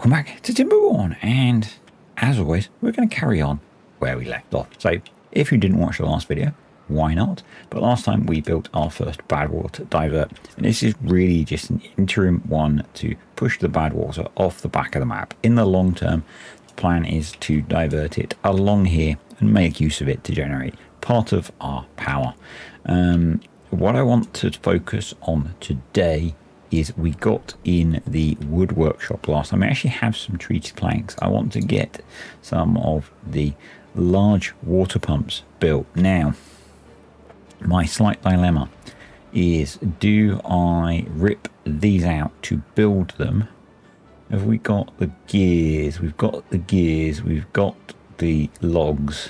Welcome back to Timberborn, and as always, we're going to carry on where we left off. So if you didn't watch the last video, why not? But last time we built our first bad water divert, and this is really just an interim one to push the bad water off the back of the map. In the long term, the plan is to divert it along here and make use of it to generate part of our power. What I want to focus on today is we got in the wood workshop last time. I actually have some treated planks. I want to get some of the large water pumps built. Now, my slight dilemma is, do I rip these out to build them? Have we got the gears? We've got the gears. We've got the logs.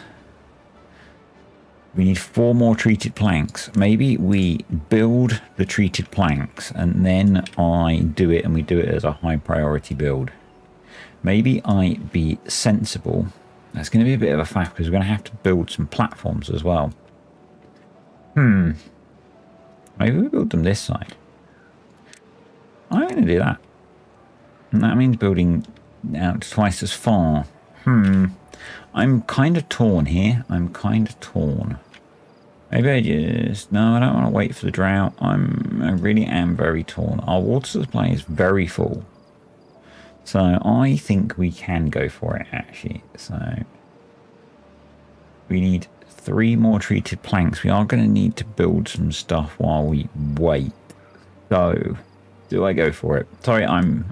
We need 4 more treated planks. Maybe we build the treated planks and then I do it, and we do it as a high priority build. Maybe I be sensible. That's going to be a bit of a faff because we're going to have to build some platforms as well. Maybe we build them this side. I'm going to do that. And that means building out twice as far. I'm kind of torn here. I'm kind of torn. Maybe I just... No, I don't want to wait for the drought. I really am very torn. Our water supply is very full. So I think we can go for it, actually. So we need 3 more treated planks. We are going to need to build some stuff while we wait. So do I go for it? Sorry, I'm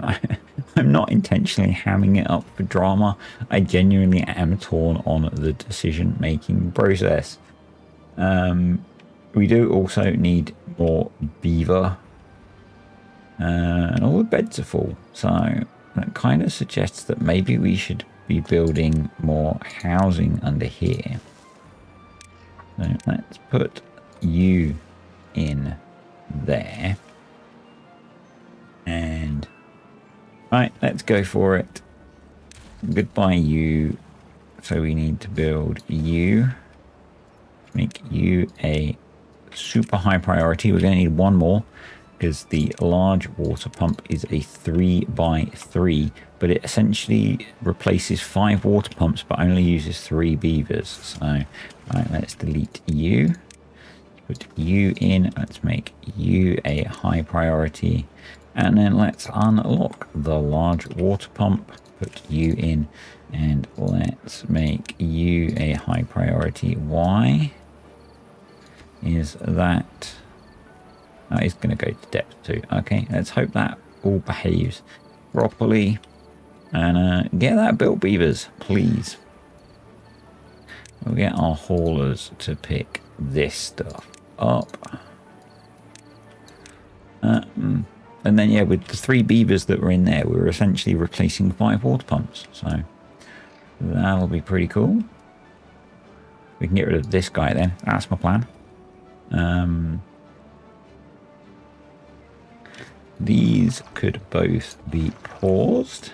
not intentionally hamming it up for drama. I genuinely am torn on the decision-making process. We do also need more beaver. And all the beds are full. So that kind of suggests that maybe we should be building more housing under here. So let's put you in there. And right, let's go for it. Goodbye, you. So we need to build you. Make you a super high priority. We're going to need 1 more because the large water pump is a 3x3, but it essentially replaces 5 water pumps but only uses 3 beavers. So right, let's delete you. Put you in. Let's make you a high priority. And then let's unlock the large water pump, put you in, and let's make you a high priority. Why is that? Oh, it's going to go to depth too. Okay, let's hope that all behaves properly. And get that built, beavers, please. We'll get our haulers to pick this stuff up. And then, yeah, with the 3 beavers that were in there, we were essentially replacing 5 water pumps. So that'll be pretty cool. We can get rid of this guy then. That's my plan. These could both be paused.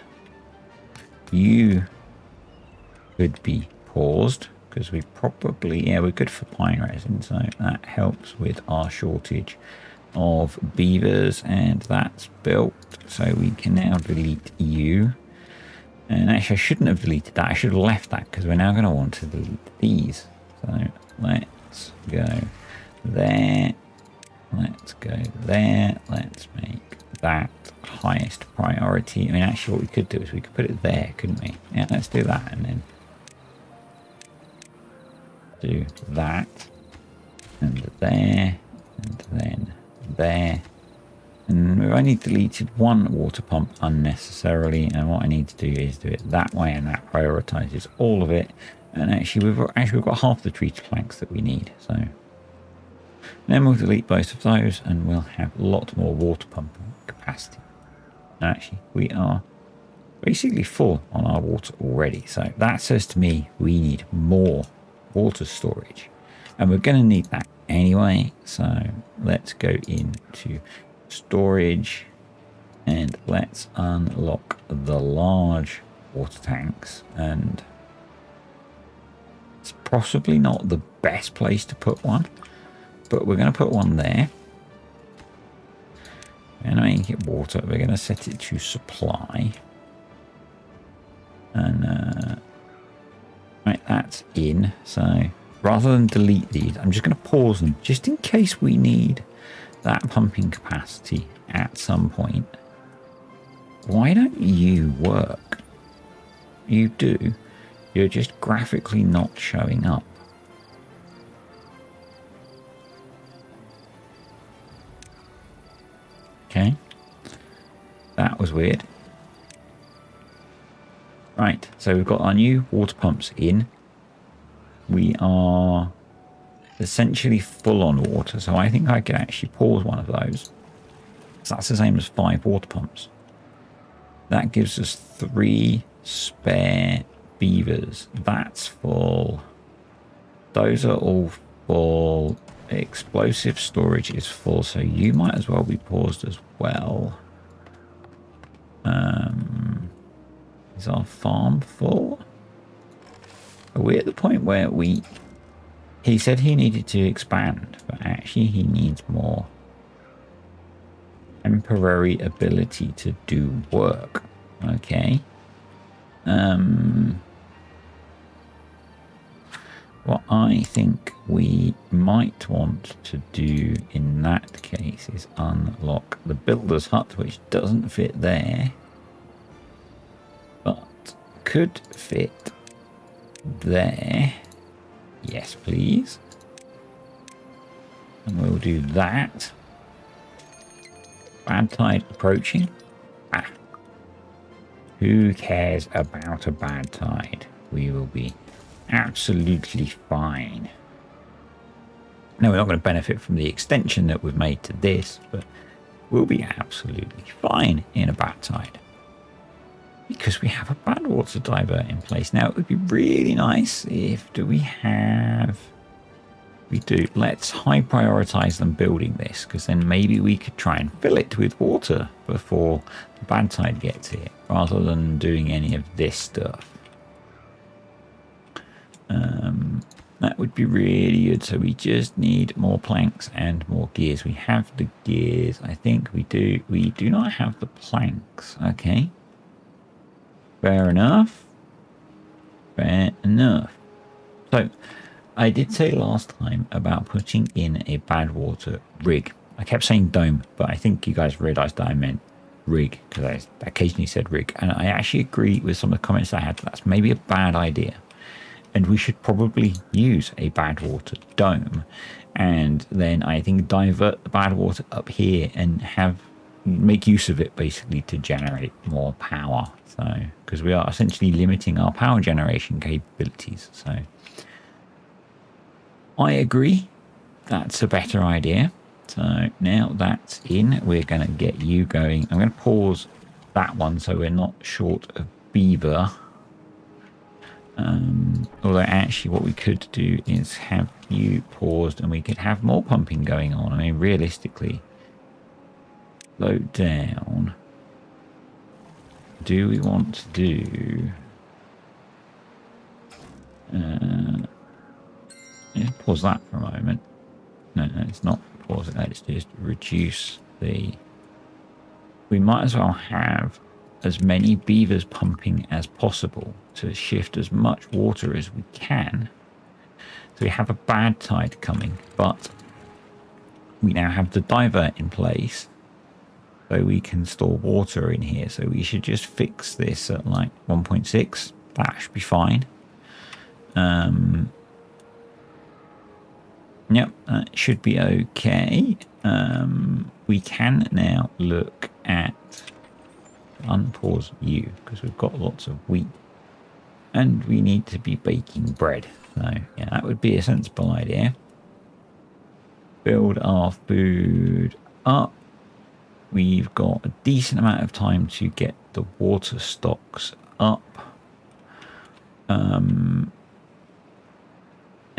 You could be paused because we probably, yeah, we're good for pine resin. So that helps with our shortage of beavers, and that's built. So we can now delete you. And actually I shouldn't have deleted that. I should have left that because we're now going to want to delete these. So let's go there. Let's go there. Let's make that highest priority. I mean, actually what we could do is we could put it there, couldn't we? Yeah, let's do that, and then do that, and there, and then there. And we've only deleted 1 water pump unnecessarily, and what I need to do is do it that way, and that prioritizes all of it. And actually we've got half the treated planks that we need. So then we'll delete both of those and we'll have a lot more water pump capacity. Actually, we are basically full on our water already. So that says to me we need more water storage, and we're going to need that anyway. So let's go into storage and let's unlock the large water tanks. And it's possibly not the best place to put one, but we're going to put one there. And I make it water. We're going to set it to supply. And right, that's in. So rather than delete these, I'm just going to pause them just in case we need that pumping capacity at some point. Why don't you work? You do. You're just graphically not showing up. Okay. That was weird. Right, so we've got our new water pumps in. We are essentially full on water, so I think I could actually pause one of those. So that's the same as 5 water pumps. That gives us 3 spare beavers. That's full. Those are all full. Explosive storage is full, so you might as well be paused as well. Is our farm full? Are we at the point where he said he needed to expand, but actually he needs more temporary ability to do work. Okay. What I think we might want to do in that case is unlock the builder's hut, which doesn't fit there, but could fit there. Yes, please. And we'll do that. Bad tide approaching. Ah. Who cares about a bad tide? We will be absolutely fine. No, we're not going to benefit from the extension that we've made to this, but we'll be absolutely fine in a bad tide. Because we have a bad water divert in place. Now, it would be really nice if we do. Let's high prioritize them building this, because then maybe we could try and fill it with water before the bad tide gets here, rather than doing any of this stuff. That would be really good. So we just need more planks and more gears. We have the gears. I think we do. We do not have the planks. Okay. Fair enough. Fair enough. So I did say last time about putting in a bad water rig. I kept saying dome, but I think you guys realized that I meant rig, because I occasionally said rig. And I actually agree with some of the comments I had. That's maybe a bad idea. And we should probably use a bad water dome, and then I think divert the bad water up here and make use of it basically to generate more power. So because we are essentially limiting our power generation capabilities. So I agree, that's a better idea. So now that's in, we're going to get you going. I'm going to pause that one so we're not short of beaver. Although actually what we could do is have you paused and we could have more pumping going on. I mean, realistically, slow down. Do we want to do... yeah, pause that for a moment. No, it's not pause it. Let's just reduce the... We might as well have as many beavers pumping as possible to shift as much water as we can. So we have a bad tide coming, but we now have the divert in place, so we can store water in here. So we should just fix this at like 1.6. That should be fine. Yep, that should be okay. We can now look at unpause you, because we've got lots of wheat and we need to be baking bread. So yeah, that would be a sensible idea. Build our food up. We've got a decent amount of time to get the water stocks up. I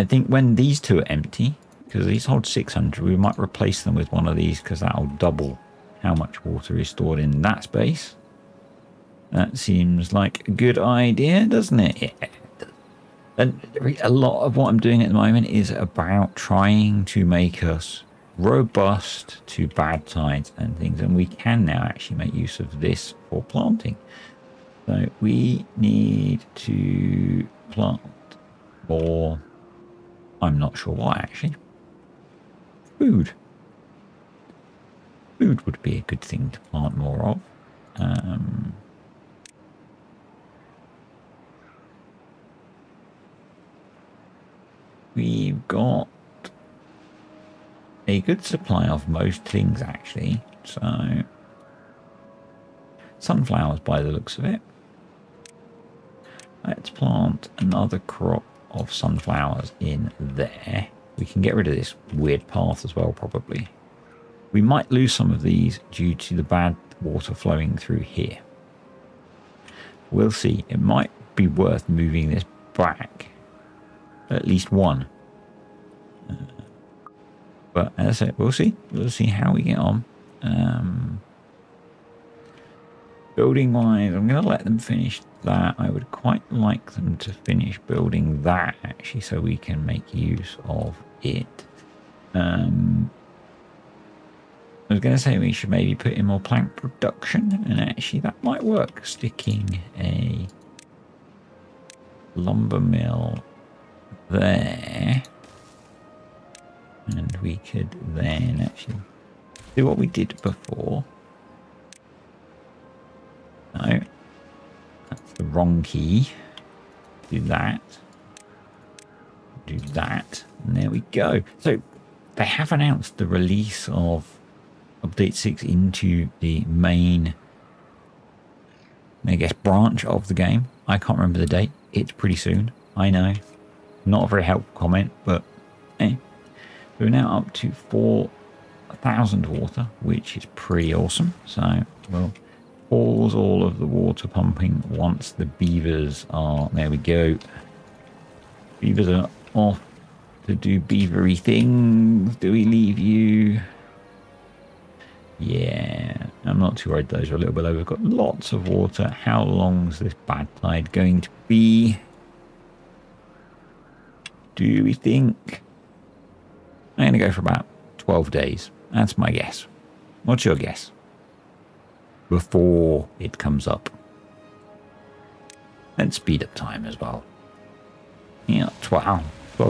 think when these two are empty, because these hold 600, we might replace them with one of these, because that'll double how much water is stored in that space. That seems like a good idea, doesn't it? Yeah. And a lot of what I'm doing at the moment is about trying to make us robust to bad tides and things. And we can now actually make use of this for planting. So we need to plant more. I'm not sure why, actually. Food. Food would be a good thing to plant more of. We've got a good supply of most things, actually. So, sunflowers by the looks of it. Let's plant another crop of sunflowers in there. We can get rid of this weird path as well, probably. We might lose some of these due to the bad water flowing through here. We'll see. It might be worth moving this back. At least one. But as I said, we'll see. We'll see how we get on. Building wise, I'm going to let them finish that. I would quite like them to finish building that, actually, so we can make use of it. I was going to say we should maybe put in more plank production, and actually that might work. Sticking a lumber mill there, and we could then actually do what we did before. No, that's the wrong key. Do that. Do that. And there we go. So they have announced the release of Update 6 into the main, I guess, branch of the game. I can't remember the date. It's pretty soon. I know. Not a very helpful comment, but hey. We're now up to 4,000 water, which is pretty awesome. So we'll pause all of the water pumping once the beavers are... There we go. Beavers are off to do beavery things. Do we leave you? Yeah, I'm not too worried. Those are a little bit low. We've got lots of water. How long's this bad tide going to be? Do we think? I'm going to go for about 12 days. That's my guess. What's your guess? Before it comes up. And speed up time as well. Yeah, 12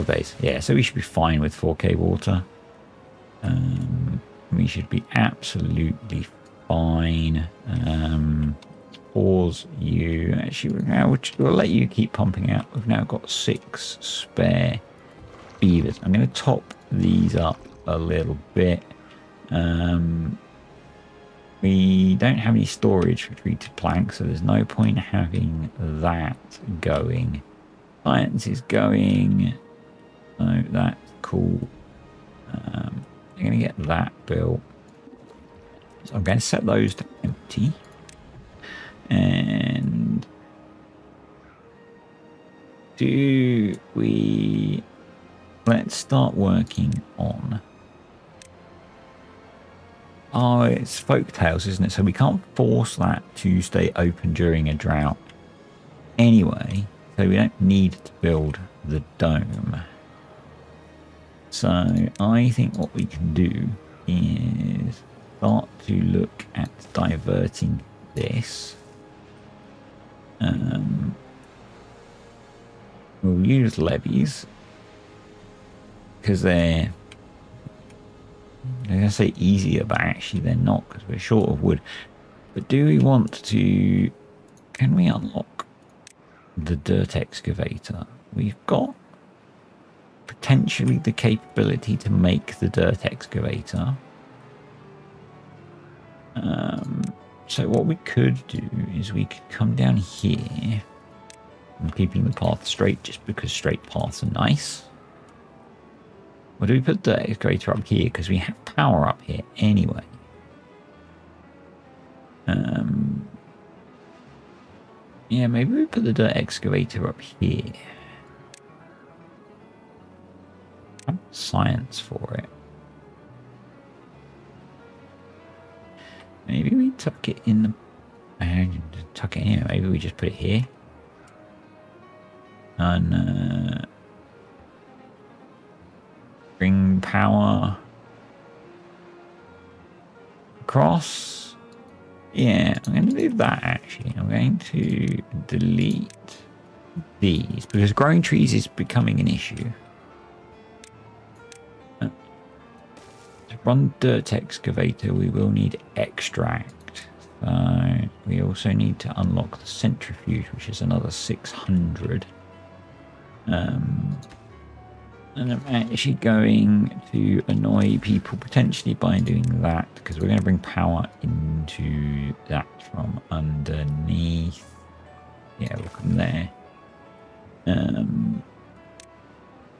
days. Yeah, so we should be fine with 4K water. We should be absolutely fine. Pause you. Actually, we'll let you keep pumping out. We've now got 6 spare beavers. I'm going to top these up a little bit. We don't have any storage for treated planks, so there's no point having that going. Science is going. So that's cool. I'm going to get that built. So I'm going to set those to empty. And do we... Let's start working on... Oh, it's FOLKTAILS, isn't it? So we can't force that to stay open during a drought anyway. So we don't need to build the dome. So I think what we can do is start to look at diverting this. We'll use levees because they're going to say easier, but actually they're not because we're short of wood. But do we want to... Can we unlock the dirt excavator? We've got potentially the capability to make the dirt excavator. So what we could do is we could come down here. I'm keeping the path straight just because straight paths are nice. Or do we put the excavator up here because we have power up here anyway? Yeah, maybe we put the dirt excavator up here. I have science for it. Maybe we tuck it in the... tuck it in. Maybe we just put it here. And bring power across. Yeah, I'm going to do that actually. I'm going to delete these because growing trees is becoming an issue. To run dirt excavator, we will need extract. So we also need to unlock the centrifuge, which is another 600. And I'm actually going to annoy people potentially by doing that because we're going to bring power into that from underneath. Yeah, we'll come there. And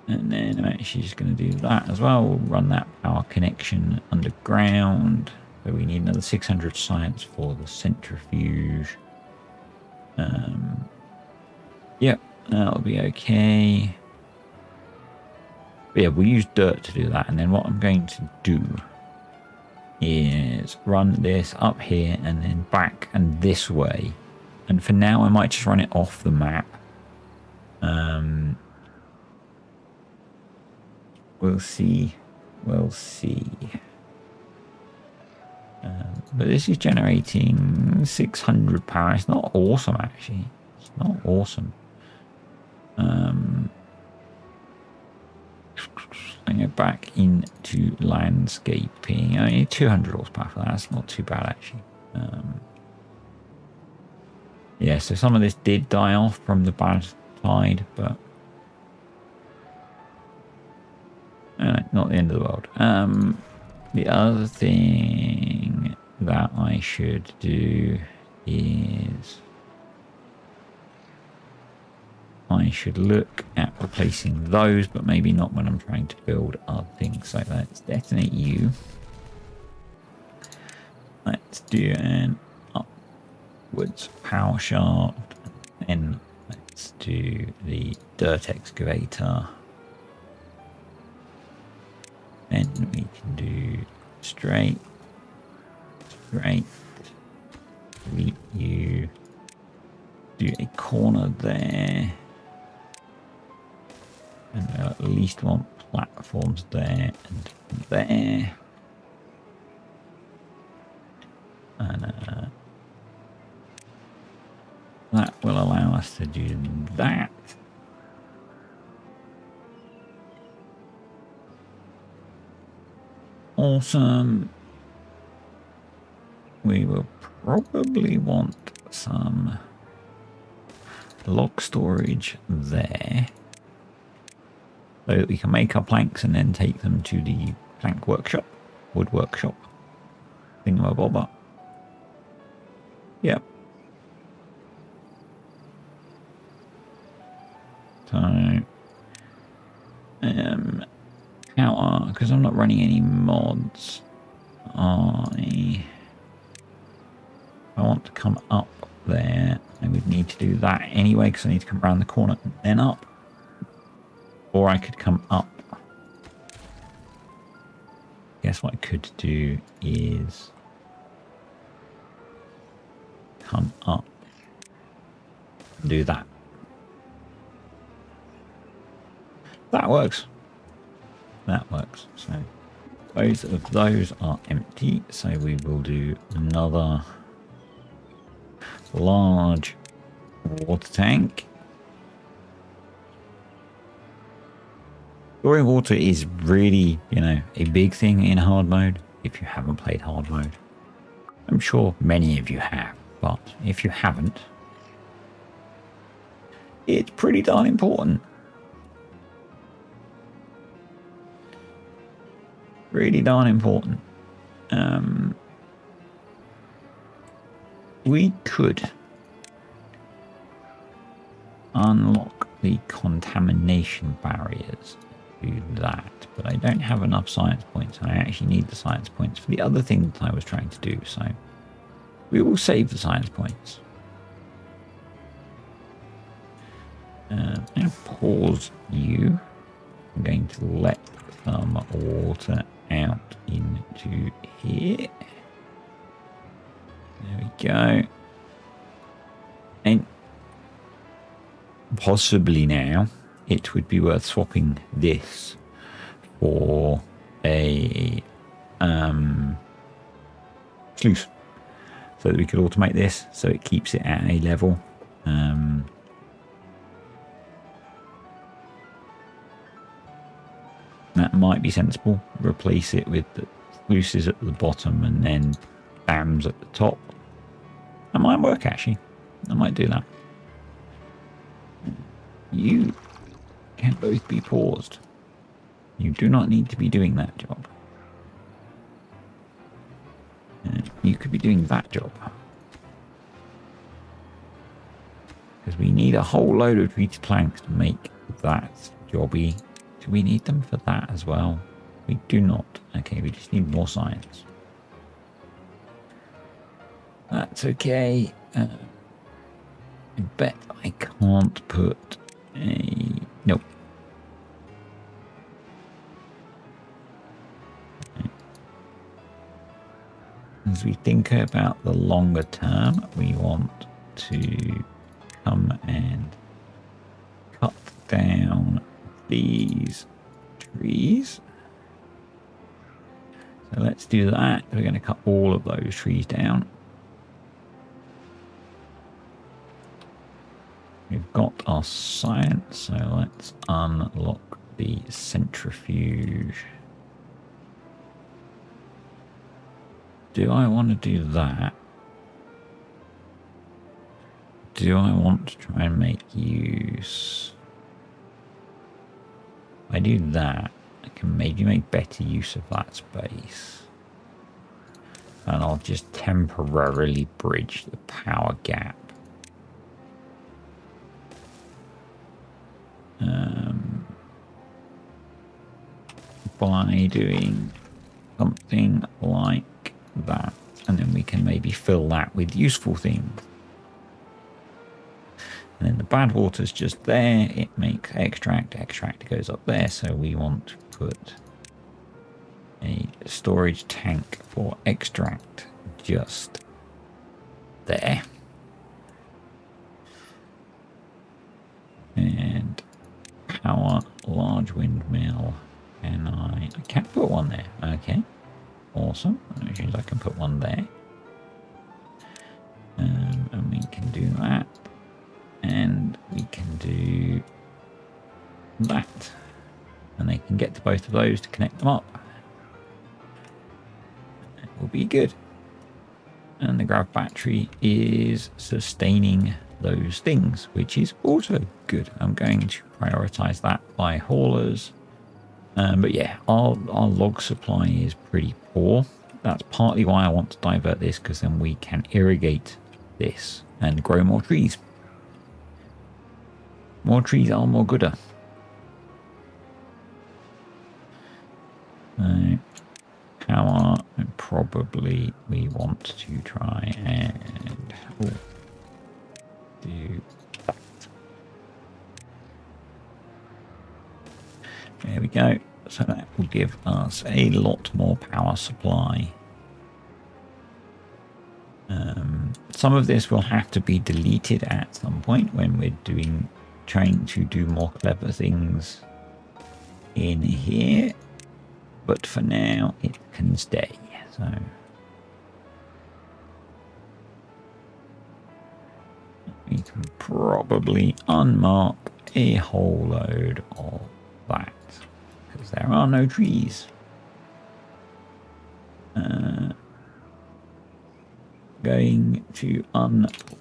then I'm actually just going to do that as well. We'll run that power connection underground. So we need another 600 science for the centrifuge. Yep, that'll be okay. But yeah, we'll use dirt to do that. And then what I'm going to do is run this up here and then back and this way. And for now, I might just run it off the map. We'll see. We'll see. But this is generating 600 power. It's not awesome, actually. It's not awesome. I go back into landscaping. I need 200 horsepower for that. That's not too bad, actually. Yeah, so some of this did die off from the bad tide, but not the end of the world. The other thing that I should do is I should look at replacing those, but maybe not when I'm trying to build other things. So let's detonate you. Let's do an upwards power shaft. And let's do the dirt excavator. Then we can do straight, delete you, do a corner there. And we'll at least want platforms there and there. And that will allow us to do that. Awesome. We will probably want some log storage there. So that we can make our planks and then take them to the plank workshop, wood workshop, thingamabobber. Yep. So, because I'm not running any mods, I want to come up there. I would need to do that anyway because I need to come around the corner and then up. Or I could come up. Guess what I could do is come up and do that. That works. That works. So both of those are empty. So we will do another large water tank. Storing water is really, a big thing in hard mode if you haven't played hard mode. I'm sure many of you have, but if you haven't, it's pretty darn important. Really darn important. We could unlock the contamination barriers. Do that, but I don't have enough science points, and I actually need the science points for the other thing that I was trying to do, so we will save the science points. I'm going to pause you. I'm going to let some water out into here. There we go. And possibly now it would be worth swapping this for a sluice. so that we could automate this so it keeps it at a level. That might be sensible. Replace it with the sluices at the bottom and then dams at the top. That might work, actually. I might do that. You can both be paused. You do not need to be doing that job. You could be doing that job. Because we need a whole load of treated planks to make that jobby. Do we need them for that as well? We do not. Okay, we just need more science. That's okay. I bet I can't put a... Nope. As we think about the longer term, we want to come and cut down these trees. So let's do that. We're going to cut all of those trees down. We've got our science, so let's unlock the centrifuge. Do I want to do that? Do I want to try and make use? If I do that, I can maybe make better use of that space. And I'll just temporarily bridge the power gap. By doing something like that, and then we can maybe fill that with useful things. And then the bad water's just there. It makes extract. Extract goes up there, so we want to put a storage tank for extract just there. And power large windmill. And I can't put one there. Okay. Awesome. Which means I can put one there. And we can do that. And we can do that. And they can get to both of those to connect them up. That will be good. And the grav battery is sustaining those things, which is also good. I'm going to prioritize that by haulers. But yeah, our log supply is pretty poor. That's partly why I want to divert this, because then we can irrigate this and grow more trees. More trees are more gooder. Power, and probably we want to try and do that. There we go. So that will give us a lot more power supply. Some of this will have to be deleted at some point when we're trying to do more clever things in here. But for now, it can stay. So we can probably unmark a whole load of that, because there are no trees. Going to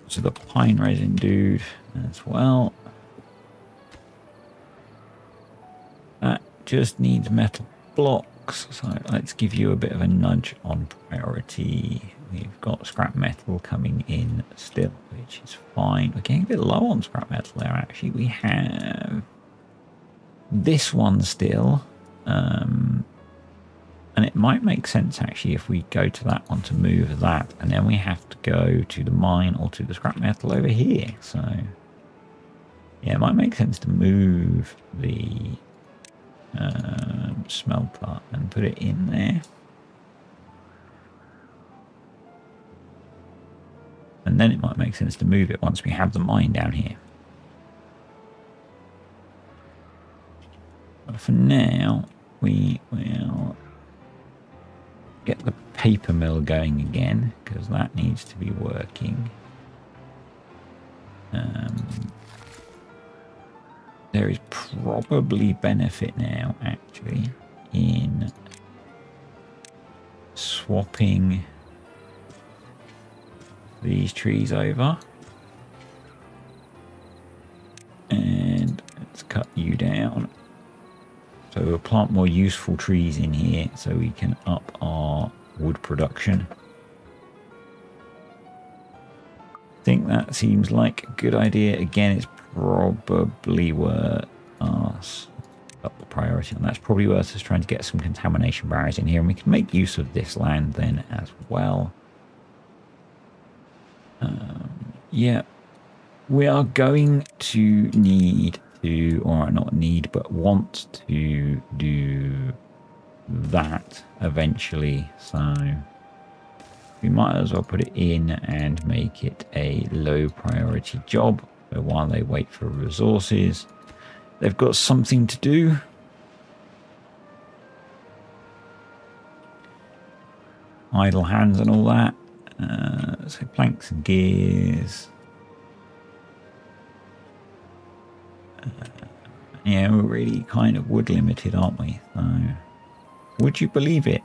to the pine resin dude as well. That just needs metal blocks, so let's give you a bit of a nudge on priority. We've got scrap metal coming in still, which is fine. We're getting a bit low on scrap metal there, actually. We have this one still, and it might make sense actually if we go to that one to move that, and then we have to go to the mine or to the scrap metal over here. So yeah, it might make sense to move the smelter and put it in there, and then it might make sense to move it once we have the mine down here. But for now, we will get the paper mill going again, because that needs to be working. There is probably benefit now, actually, in swapping these trees over. And let's cut you down. So we'll plant more useful trees in here so we can up our wood production. I think that seems like a good idea. Again, it's probably worth us up the priority on that. It's probably worth us trying to get some contamination barriers in here, and we can make use of this land then as well. Yeah, we are going to need to, or not need, but want to do that eventually. So we might as well put it in and make it a low priority job. So while they wait for resources, they've got something to do. Idle hands and all that. So planks and gears. Yeah, we're really kind of wood limited, aren't we? So, would you believe it?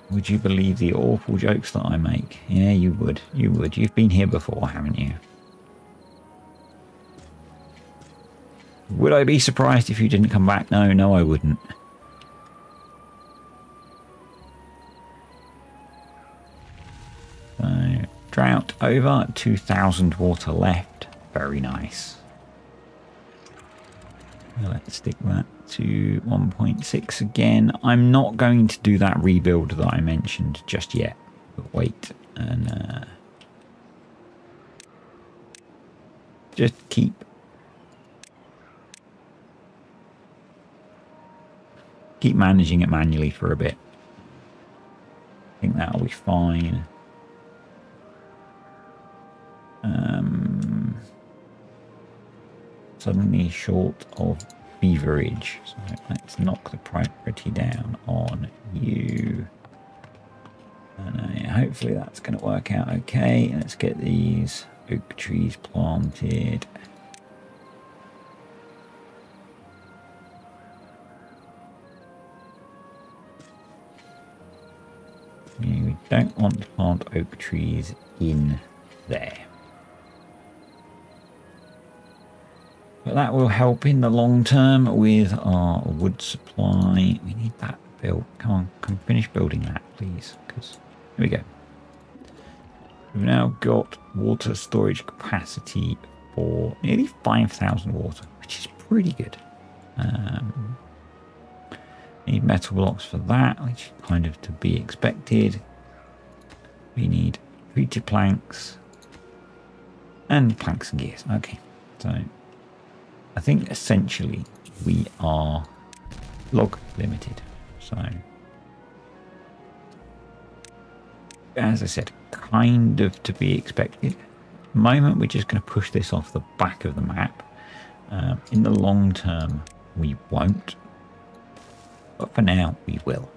Would you believe the awful jokes that I make? Yeah, you would. You would. You've been here before, haven't you? Would I be surprised if you didn't come back? No, no, I wouldn't. So, drought over. 2,000 water left. Very nice. Let's stick that to 1.6 again. I'm not going to do that rebuild that I mentioned just yet. But wait and just keep managing it manually for a bit. I think that'll be fine. Suddenly short of beaverage, so let's knock the priority down on you. And hopefully that's going to work out okay. Let's get these oak trees planted. We don't want to plant oak trees in there. But that will help in the long term with our wood supply. We need that built. Come on, come finish building that, please. Because here we go. We've now got water storage capacity for nearly 5,000 water, which is pretty good. Need metal blocks for that, which is kind of to be expected. We need treated planks and planks and gears. Okay, so I think essentially we are log limited. So as I said, kind of to be expected. At the moment, we're just going to push this off the back of the map. In the long term, we won't. But for now, we will.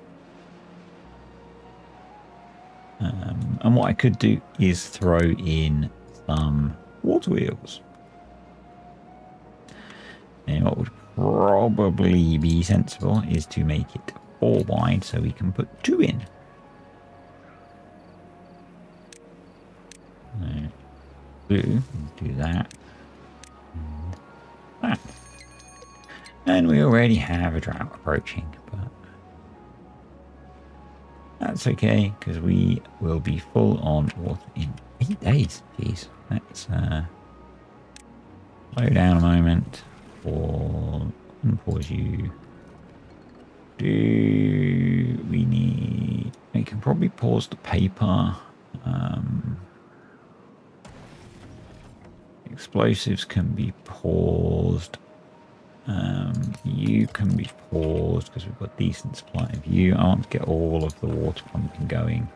And what I could do is throw in some water wheels. And what would probably be sensible is to make it 4 wide so we can put 2 in. Blue, do that. And that. And we already have a drought approaching, but that's okay because we will be full on water in 8 days. Jeez, let's slow down a moment. Pause you. Do we need? We can probably pause the paper. Explosives can be paused. You can be paused because we've got decent supply of you. I want to get all of the water pumping going.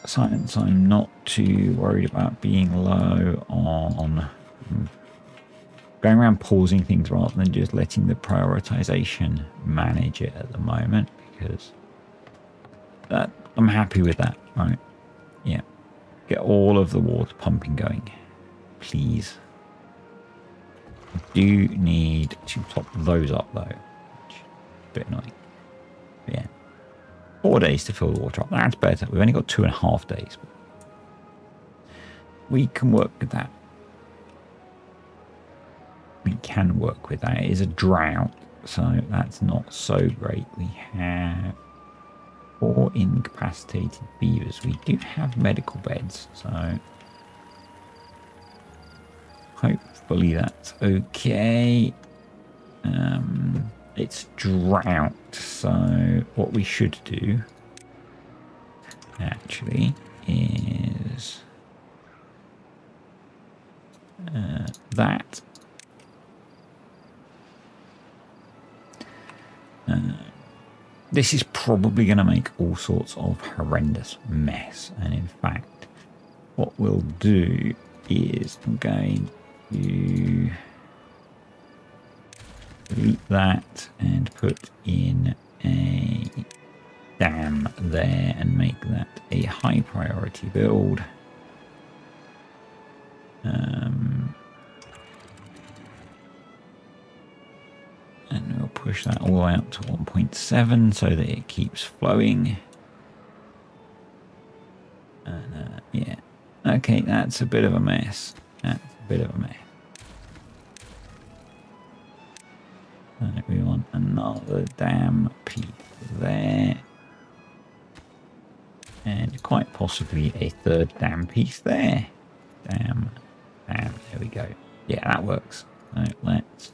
Science, I'm not too worried about being low on going around pausing things rather than just letting the prioritization manage it at the moment, because that I'm happy with that. Right? Yeah, get all of the water pumping going, please. I do need to top those up though, which is a bit annoying. But yeah, 4 days to fill the water up. That's better. We've only got 2.5 days. But we can work with that. We can work with that. It is a drought, so that's not so great. We have 4 incapacitated beavers. We do have medical beds, so hopefully that's okay. It's drought, so what we should do actually is that this is probably going to make all sorts of horrendous mess, and in fact what we'll do is I'm going to delete that and put in a dam there and make that a high priority build. And we'll push that all the way up to 1.7 so that it keeps flowing. And yeah, okay, that's a bit of a mess. That's a bit of a mess. So we want another dam piece there. And quite possibly a third dam piece there. Dam, there we go. Yeah, that works. So let's...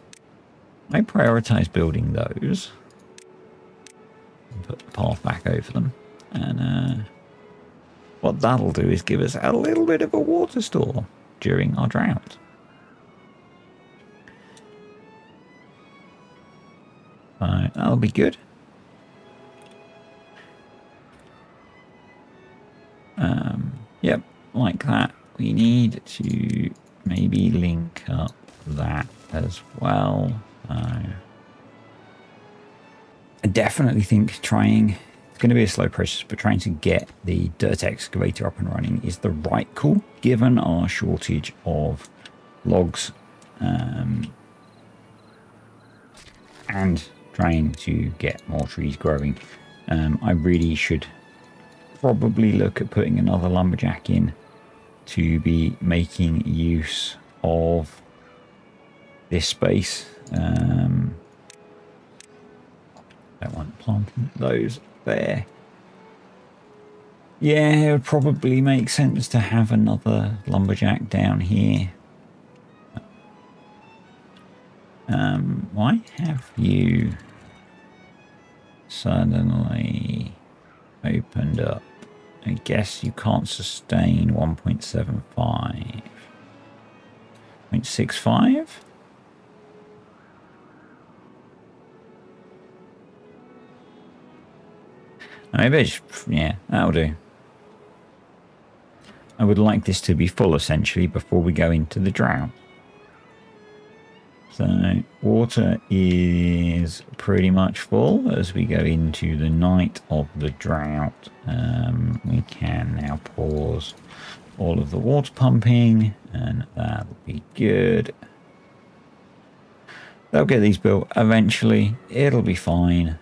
I prioritize building those. Put the path back over them. And what that'll do is give us a little bit of a water store during our drought. So that'll be good. Yep, like that. We need to maybe link up that as well. I definitely think trying, it's going to be a slow process, but trying to get the dirt excavator up and running is the right call, given our shortage of logs, and trying to get more trees growing. I really should probably look at putting another lumberjack in to be making use of this space. Don't want planting those there. Yeah, it would probably make sense to have another lumberjack down here. Why have you suddenly opened up? I guess you can't sustain 1.75. 0.65? Maybe I just, yeah, that'll do. I would like this to be full, essentially, before we go into the drought. So, water is pretty much full as we go into the night of the drought. We can now pause all of the water pumping, and that'll be good. They'll get these built eventually. It'll be fine.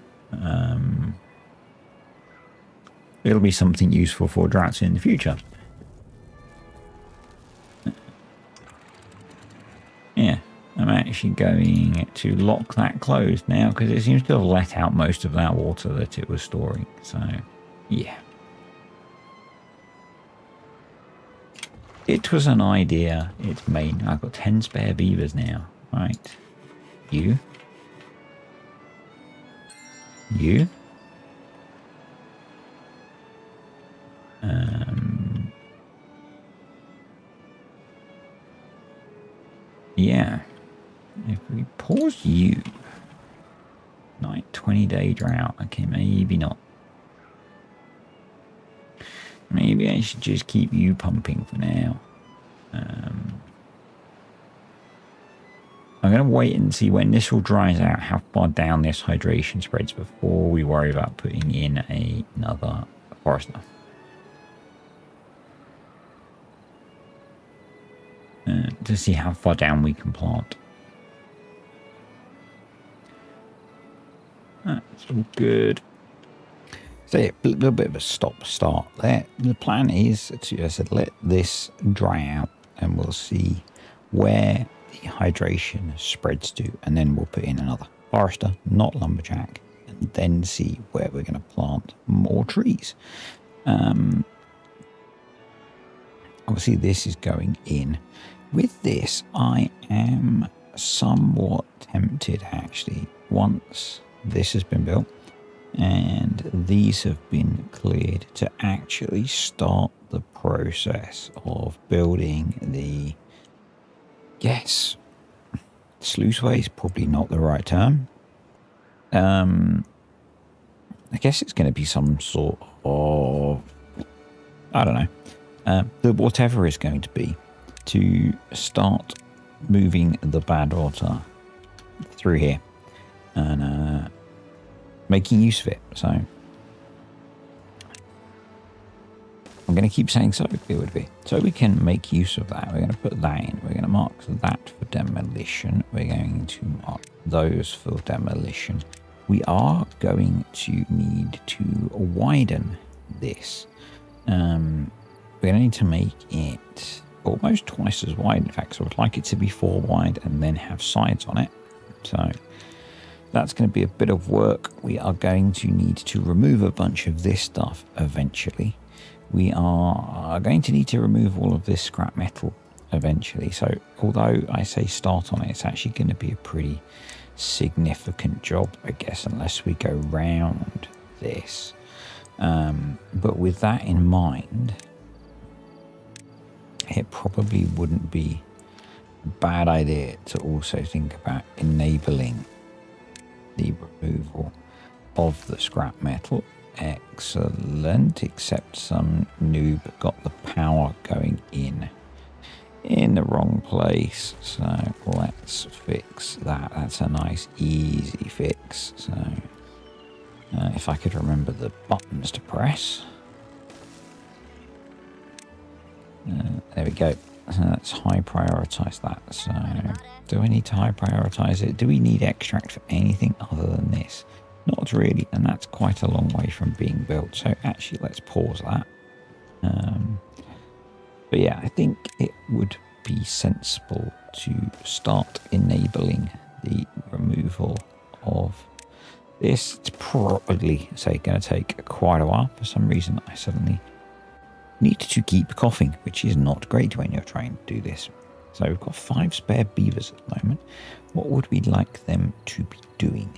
It'll be something useful for droughts in the future. Yeah, I'm actually going to lock that closed now because it seems to have let out most of that water that it was storing. So, yeah. It was an idea. It's made. I've got 10 spare beavers now. Right. You. Yeah. If we pause you. Like 20-day drought. Okay, maybe not. Maybe I should just keep you pumping for now. I'm going to wait and see when this all dries out, how far down this hydration spreads before we worry about putting in another forester. To see how far down we can plant. That's all good. So yeah, a little bit of a stop-start there. The plan is to, as I said, let this dry out and we'll see where the hydration spreads to, and then we'll put in another forester, not lumberjack, and then see where we're going to plant more trees. Obviously this is going in. With this, I am somewhat tempted actually, once this has been built and these have been cleared, to actually start the process of building the, yes, sluiceway is probably not the right term. I guess it's going to be some sort of, I don't know, whatever is going to be, to start moving the bad water through here and making use of it. So I'm going to keep saying so it would be. So we can make use of that. We're going to put that in. We're going to mark that for demolition. We're going to mark those for demolition. We are going to need to widen this. We're going to need to make it almost twice as wide, in fact. So I'd like it to be 4 wide and then have sides on it. So that's going to be a bit of work. We are going to need to remove a bunch of this stuff eventually. We are going to need to remove all of this scrap metal eventually. So although I say start on it, it's actually going to be a pretty significant job, I guess, unless we go round this. But with that in mind, it probably wouldn't be a bad idea to also think about enabling the removal of the scrap metal. Excellent, except some noob got the power going in the wrong place. So let's fix that. That's a nice easy fix. So if I could remember the buttons to press. There we go. So let's high prioritize that. So do I need to high prioritize it? Do we need extract for anything other than this? Not really, and that's quite a long way from being built. So actually let's pause that. But yeah, I think it would be sensible to start enabling the removal of this. It's probably, say, going to take quite a while. For some reason I suddenly need to keep coughing, which is not great when you're trying to do this. So we've got 5 spare beavers at the moment. What would we like them to be doing?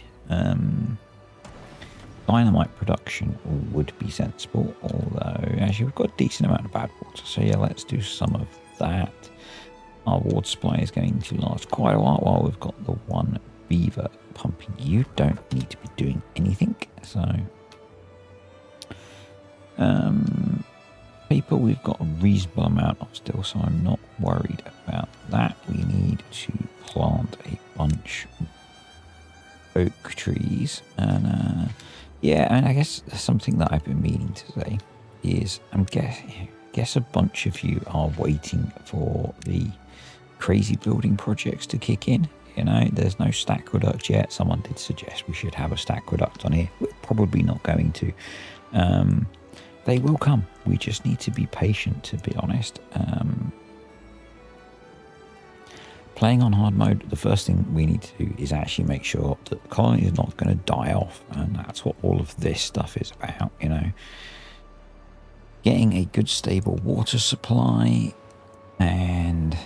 Dynamite production would be sensible, although actually we've got a decent amount of bad water. So yeah, let's do some of that. Our water supply is going to last quite a while we've got the 1 beaver pumping. You don't need to be doing anything. So paper we've got a reasonable amount of still, so I'm not worried about that. We need to plant a bunch of oak trees, and yeah, and I guess something that I've been meaning to say is guess a bunch of you are waiting for the crazy building projects to kick in. You know, there's no stackqueduct yet. Someone did suggest we should have a stackqueduct on here. We're probably not going to. They will come. We just need to be patient, to be honest. Playing on hard mode, the first thing we need to do is actually make sure that the colony is not going to die off. And that's what all of this stuff is about, you know. Getting a good stable water supply. And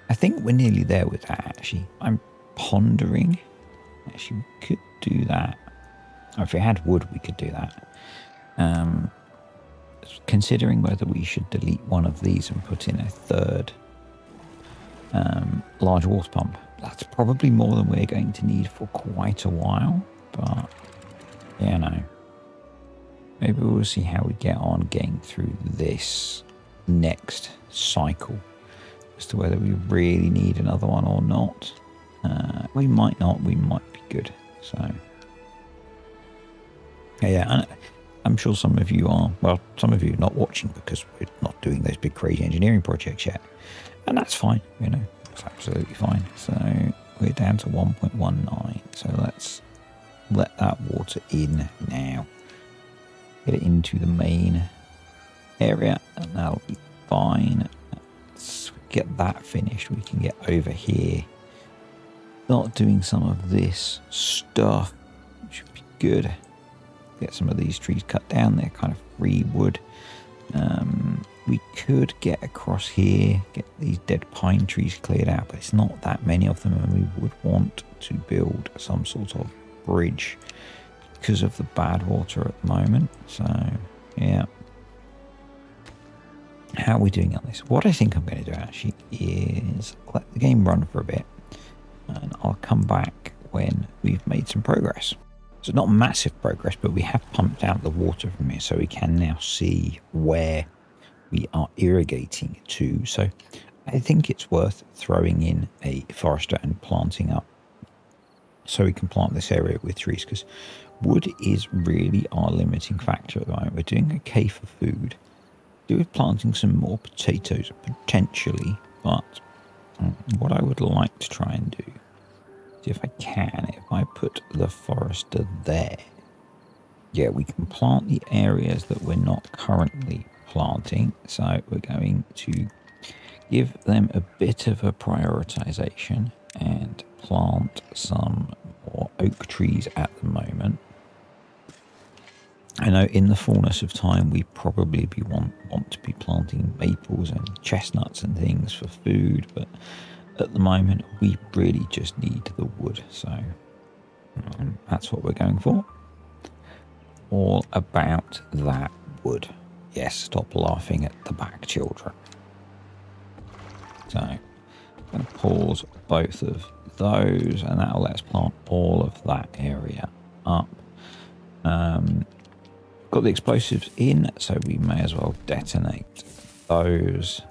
I think we're nearly there with that, actually. I'm pondering. Actually, we could do that. Or if we had wood, we could do that. Considering whether we should delete one of these and put in a third large water pump. That's probably more than we're going to need for quite a while, but yeah, no. Maybe we'll see how we get on getting through this next cycle as to whether we really need another one or not. We might not. We might be good. So, yeah, I'm sure some of you are, well, some of you are not watching because we're not doing those big crazy engineering projects yet. And that's fine, you know, it's absolutely fine. So we're down to 1.19. So let's let that water in now. Get it into the main area and that'll be fine. Let's get that finished. We can get over here. Start doing some of this stuff. Should be good. Get some of these trees cut down. They're kind of free wood. We could get across here, get these dead pine trees cleared out, but it's not that many of them, and we would want to build some sort of bridge because of the bad water at the moment. So, yeah. How are we doing on this? What I think I'm going to do actually is let the game run for a bit, and I'll come back when we've made some progress. So not massive progress, but we have pumped out the water from here, so we can now see where we are irrigating to. So I think it's worth throwing in a forester and planting up, so we can plant this area with trees, because wood is really our limiting factor at the moment. We're doing okay for food. Do with planting some more potatoes potentially, but what I would like to try and do, if I can, if I put the forester there, yeah, we can plant the areas that we're not currently planting. So we're going to give them a bit of a prioritization and plant some more oak trees at the moment. I know in the fullness of time we probably want to be planting maples and chestnuts and things for food, but at the moment we really just need the wood, so that's what we're going for. All about that wood. Yes, stop laughing at the back, children. So I'm going to pause both of those, and that'll let us plant all of that area up. Got the explosives in, so we may as well detonate those.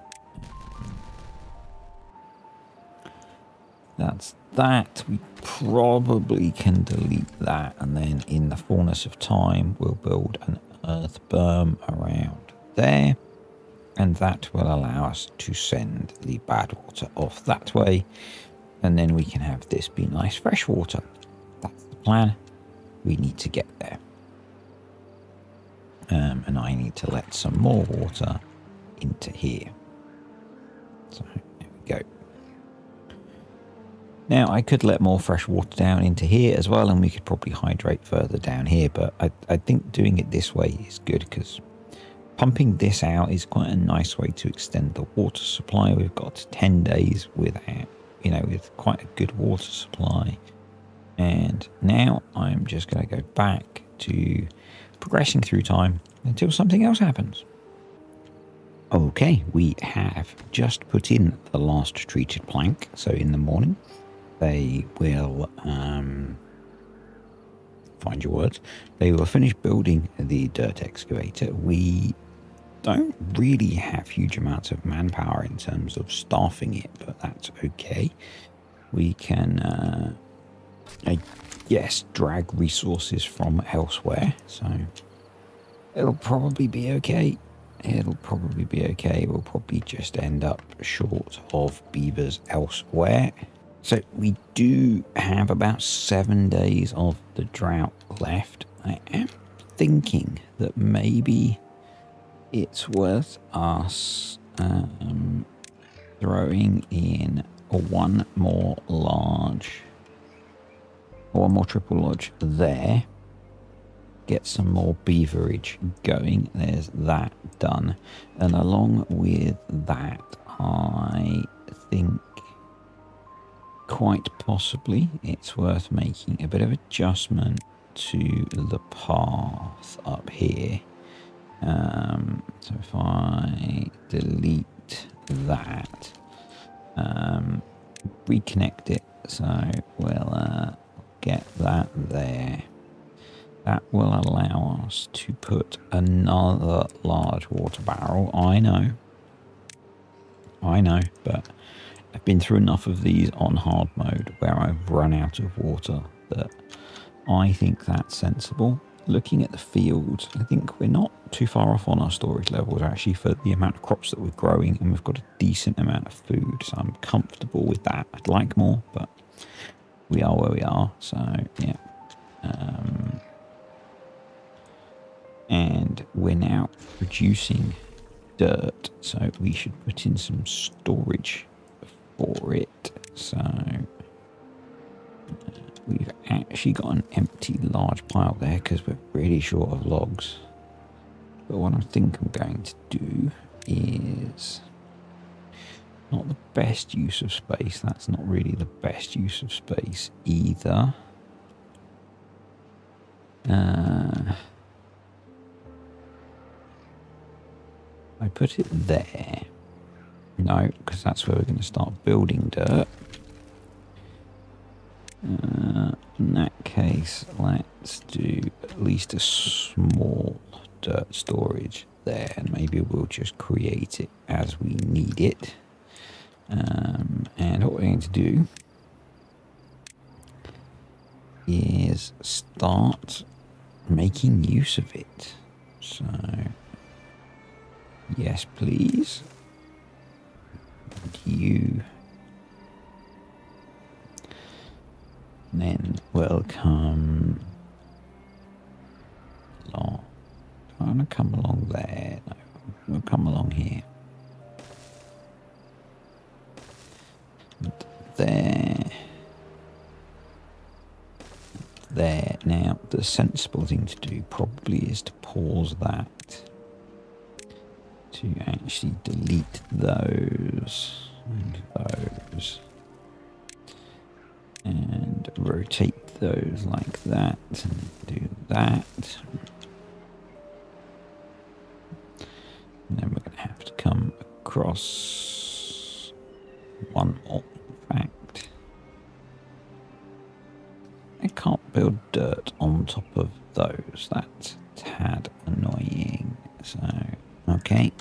That's that. We probably can delete that, and then in the fullness of time we'll build an earth berm around there, and that will allow us to send the bad water off that way, and then we can have this be nice fresh water. That's the plan. We need to get there. And I need to let some more water into here. So there we go. Now I could let more fresh water down into here as well, and we could probably hydrate further down here, but I think doing it this way is good, because pumping this out is quite a nice way to extend the water supply. We've got 10 days without, you know, with quite a good water supply. And now I'm just going to go back to progressing through time until something else happens. Okay, we have just put in the last treated plank, so in the morning they will find your words, they will finish building the dirt excavator. We don't really have huge amounts of manpower in terms of staffing it, but that's okay. We can I guess drag resources from elsewhere, so it'll probably be okay. It'll probably be okay. We'll probably just end up short of beavers elsewhere. So we do have about 7 days of the drought left. I am thinking that maybe it's worth us throwing in one more triple lodge there. Get some more beaverage going. There's that done. And along with that, I think quite possibly it's worth making a bit of adjustment to the path up here. So if I delete that, reconnect it, so we'll get that there. That will allow us to put another large water barrel, I know, I know, but I've been through enough of these on hard mode where I've run out of water that I think that's sensible. Looking at the fields, I think we're not too far off on our storage levels actually for the amount of crops that we're growing, and we've got a decent amount of food, so I'm comfortable with that. I'd like more, but we are where we are, so yeah. And we're now producing dirt, so we should put in some storage for it. So we've actually got an empty large pile there because we're really short of logs. But what I think I'm going to do is not the best use of space. That's not really the best use of space either. I put it there. No, because that's where we're going to start building dirt. In that case, let's do at least a small dirt storage there, and maybe we'll just create it as we need it. And what we're going to do is start making use of it. So, yes, please. And you. And then we'll come along. I want to come along there. No, we'll come along here. And there. There. Now, the sensible thing to do probably is to pause that. To actually delete those and those. And rotate those like that and do that. And then we're going to have to come across one more, in fact. I can't build dirt on top of those. That's a tad annoying. So, okay.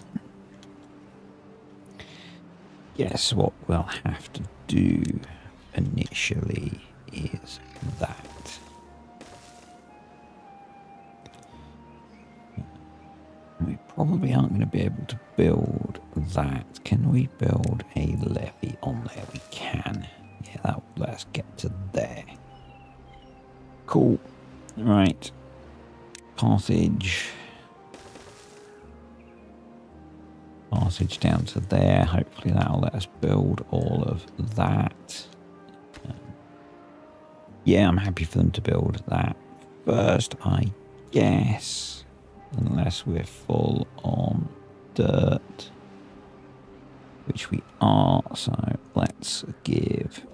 Guess what we'll have to do initially is that. We probably aren't going to be able to build that. Can we build a levee on there? We can. Yeah, that will let us get to there. Cool. Right. Passage down to there. Hopefully that'll let us build all of that. Yeah, I'm happy for them to build that first, I guess. Unless we're full on dirt. Which we are, so let's give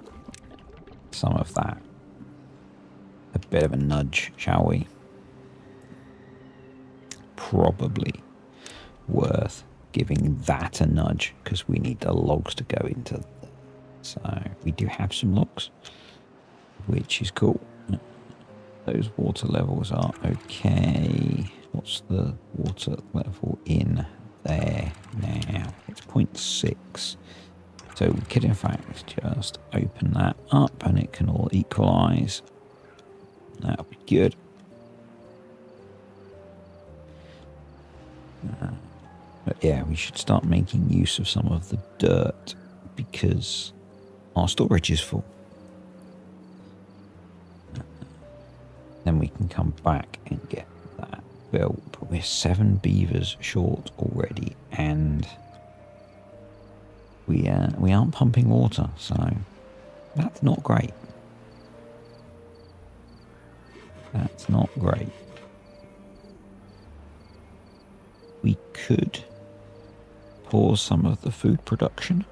some of that a bit of a nudge, shall we? Probably worth giving that a nudge because we need the logs to go into that. So we do have some logs, which is cool. Those water levels are okay. What's the water level in there now? It's 0.6. So we could in fact just open that up and it can all equalize. That'll be good. But yeah, we should start making use of some of the dirt because our storage is full. Then we can come back and get that built. But we're 7 beavers short already, and we aren't pumping water, so that's not great. That's not great. We could pause some of the food production.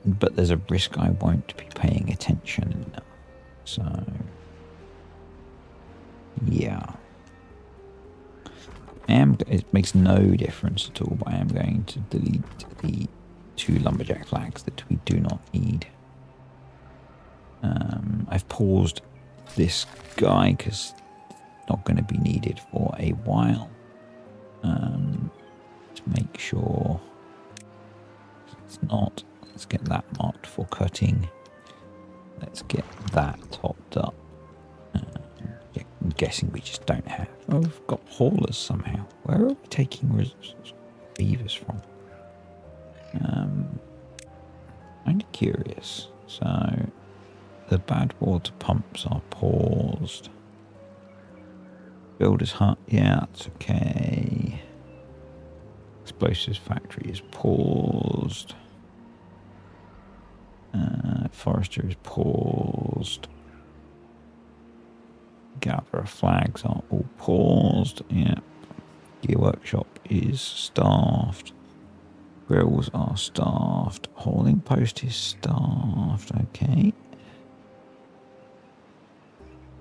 But there's a risk I won't be paying attention. So, yeah. It makes no difference at all, but I am going to delete the 2 lumberjack flags that we do not need. I've paused this guy because it's not going to be needed for a while. just make sure it's not. Let's get that marked for cutting. Let's get that topped up. Yeah, I'm guessing we just don't have. Oh, we've got haulers somehow. Where are we taking beavers from? Kind of curious. So the bad water pumps are paused. Builder's hut, yeah, that's okay. Explosives factory is paused. Forester is paused. Gatherer flags are all paused. Yeah. Gear workshop is staffed. Grills are staffed. Hauling post is staffed. Okay.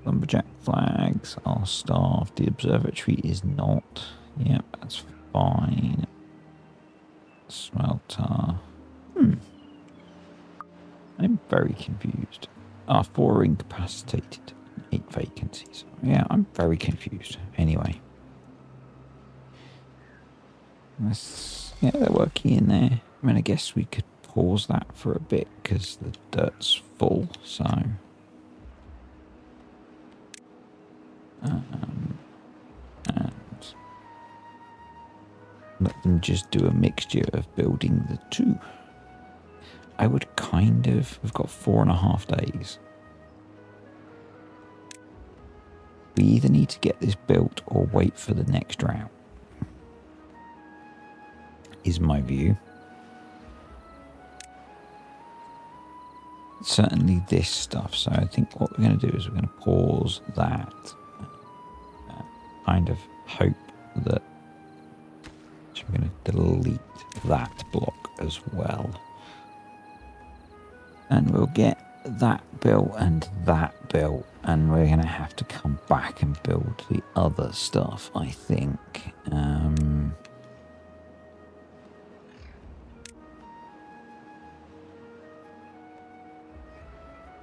Lumberjack flags are staffed. The observatory is not. Yep, that's fine. Smelter. I'm very confused. 4 incapacitated. 8 vacancies. Yeah, I'm very confused. Anyway. Yeah, they're working in there. I mean, I guess we could pause that for a bit because the dirt's full, so... and let them just do a mixture of building the two. I would kind of... We've got 4.5 days. We either need to get this built or wait for the next drought. Is my view. Certainly this stuff. So I think what we're going to do is we're going to pause that. Kind of hope that... So we're going to delete that block as well. And we'll get that built and that built. And we're going to have to come back and build the other stuff, I think.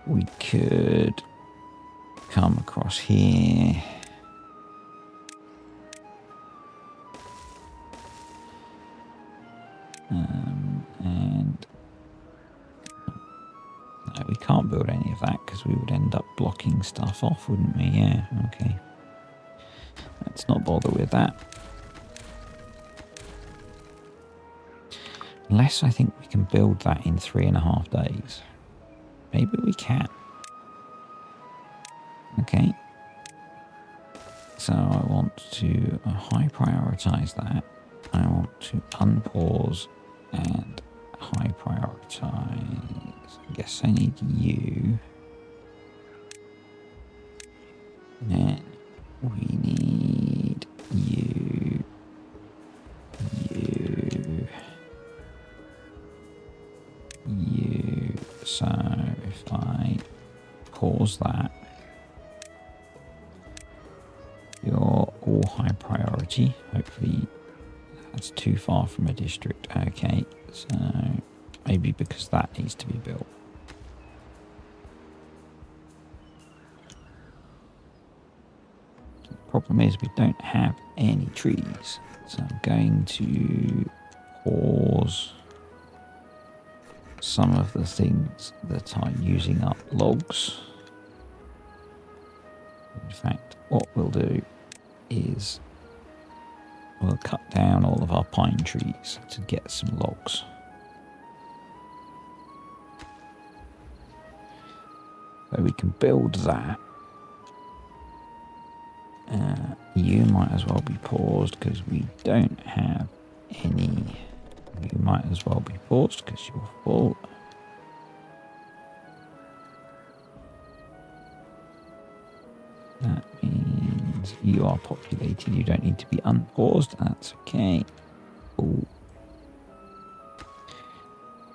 We could come across here. And no, we can't build any of that because we would end up blocking stuff off, wouldn't we? Yeah, okay. Let's not bother with that. Unless I think we can build that in 3.5 days. Maybe we can. Okay. So I want to high prioritize that. I want to unpause and high prioritize. I guess I need you. And then we need you. You. So if I pause that, you're all high priority. Hopefully that's too far from a district. Okay, so maybe because that needs to be built. The problem is we don't have any trees. So I'm going to pause some of the things that are using up logs. In fact, what we'll do is we'll cut down all of our pine trees to get some logs. So we can build that. You might as well be paused because we don't have any. You might as well be paused because you're full. That means you are populated. You don't need to be unpaused. That's okay. Ooh.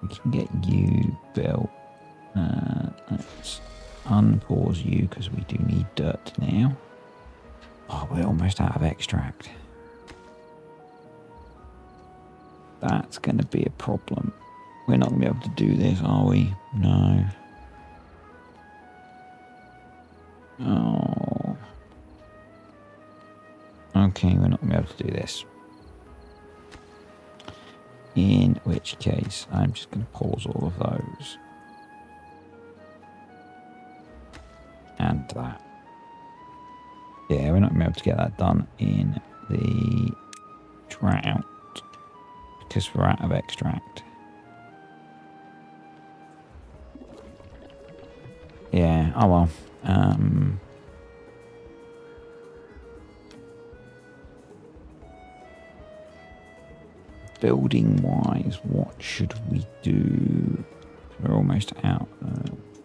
We can get you built. Let's unpause you because we do need dirt now. Oh, we're almost out of extract. That's going to be a problem. We're not going to be able to do this, are we? No. Oh. Okay, we're not going to be able to do this. In which case, I'm just going to pause all of those. And that. Yeah, we're not going to be able to get that done in the drought because we're out of extract. Yeah, oh well. Building wise, what should we do? We're almost out.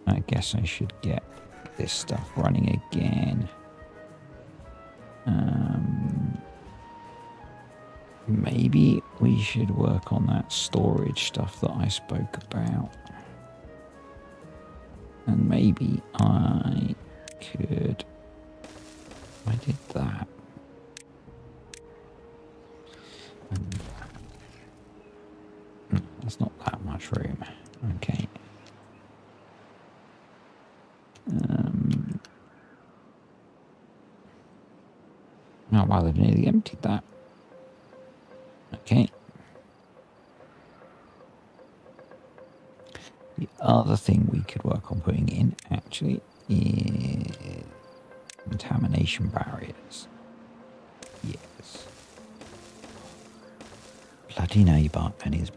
I guess I should get this stuff running again. Maybe we should work on that storage stuff that I spoke about. And maybe I could... I did that. And there's not that much room. Okay. Oh, well, they've nearly emptied that. Okay. The other thing we could work on putting in, actually, is contamination barriers. Yes. Bloody neighbour and his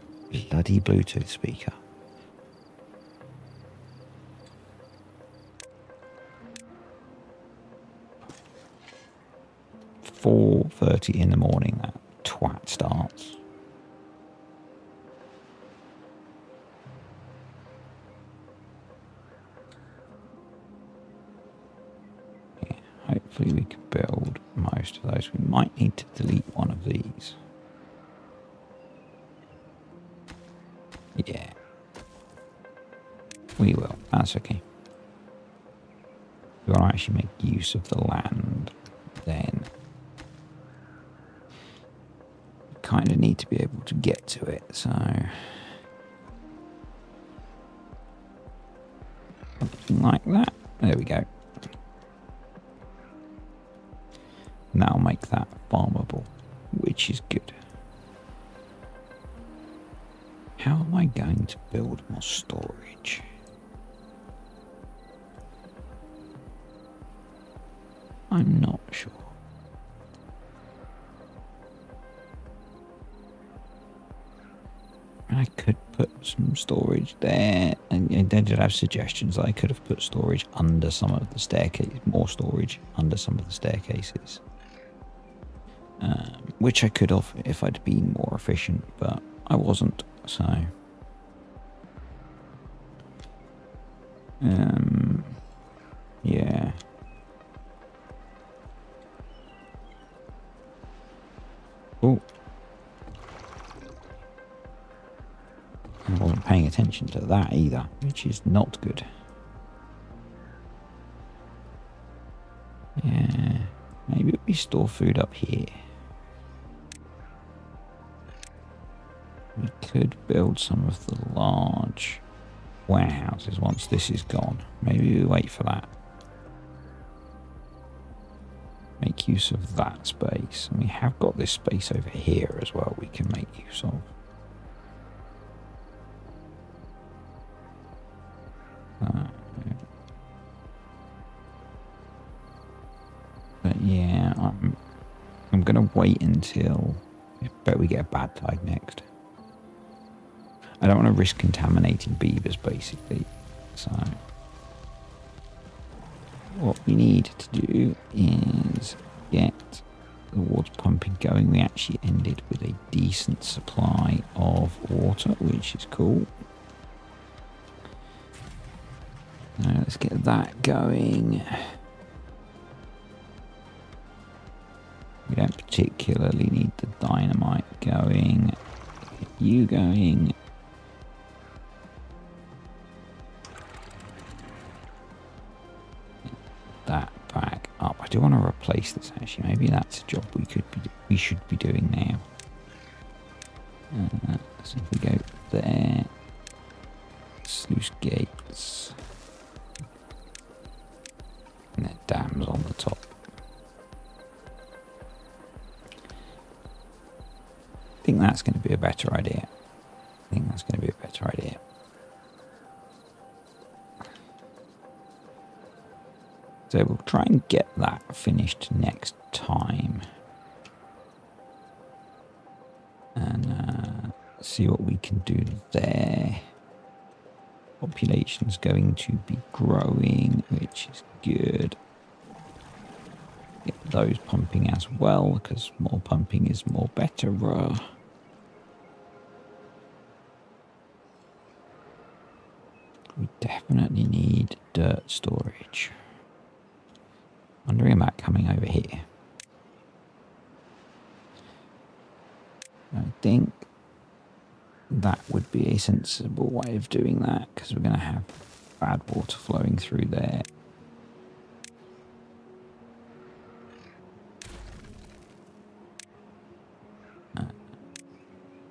bloody Bluetooth speaker. .30 in the morning, that twat starts. Yeah, hopefully we can build most of those. We might need to delete one of these. Yeah. We will. That's okay. We want to actually make use of the land, then kind of need to be able to get to it, so something like that. There we go. And that'll make that farmable, which is good. How am I going to build more storage? I'm not sure. I could put some storage there, and they did have suggestions. I could have put storage under some of the staircases, more storage under some of the staircases, which I could have if I'd been more efficient, but I wasn't. So, yeah. Oh. I wasn't paying attention to that either, which is not good. Yeah, maybe we store food up here. We could build some of the large warehouses once this is gone. Maybe we wait for that. Make use of that space. And we have got this space over here as well we can make use of. But yeah, I'm gonna wait until I bet we get a bad tide next. I don't want to risk contaminating beavers, basically. So what we need to do is get the water pumping going. We actually ended with a decent supply of water, which is cool. Now let's get that going. We don't particularly need the dynamite going. Get you going. That back up. I do want to replace this actually. Maybe that's a job we should be doing now. So if we go there, sluice gates, and then dams on the top. I think that's going to be a better idea. So we'll try and get that finished next time. And see what we can do there. Population's going to be growing, which is good. Get those pumping as well, because more pumping is more better. We definitely need dirt storage. Wondering about coming over here. I think that would be a sensible way of doing that, because we're going to have bad water flowing through there.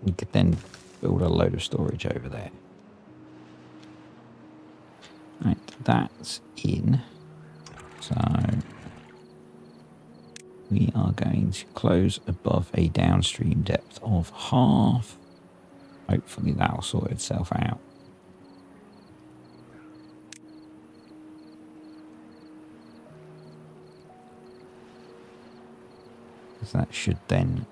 We could then build a load of storage over there. Right, that's in. So we are going to close above a downstream depth of 1/2. Hopefully that'll sort itself out. So that should then...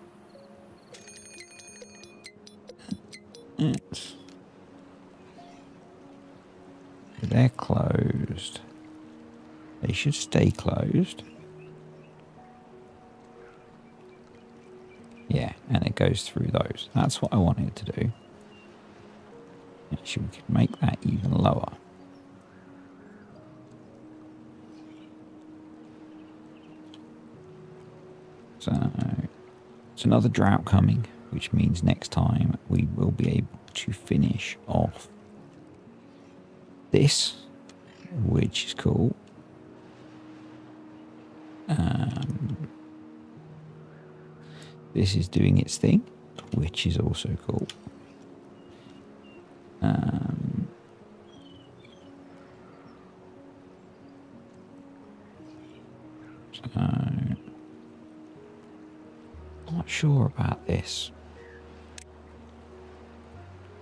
They're closed. They should stay closed. Yeah, and it goes through those. That's what I wanted to do. Actually, we could make that even lower. So, it's another drought coming, which means next time we will be able to finish off this, which is cool. This is doing its thing, which is also cool. So, not sure about this.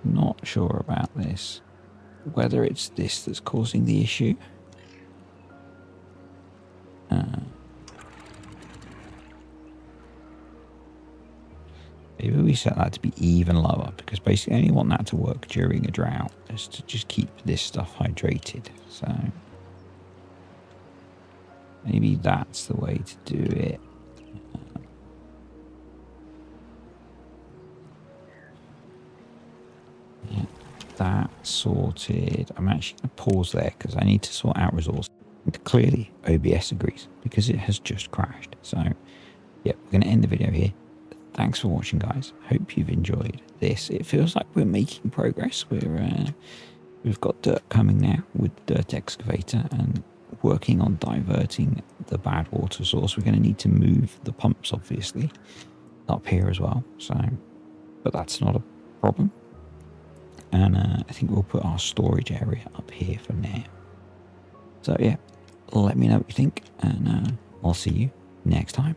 Not sure about this. Whether it's this that's causing the issue. Maybe we set that to be even lower, because basically I only want that to work during a drought, is to just keep this stuff hydrated. So maybe that's the way to do it. Yeah, that sorted. I'm actually going to pause there because I need to sort out resources. And clearly OBS agrees, because it has just crashed. So yeah, we're going to end the video here. Thanks for watching, guys. Hope you've enjoyed this. It feels like we're making progress. We've got dirt coming now with the dirt excavator and working on diverting the bad water source. We're going to need to move the pumps, obviously, up here as well. So, but that's not a problem. And I think we'll put our storage area up here for now. So yeah, let me know what you think, and I'll see you next time.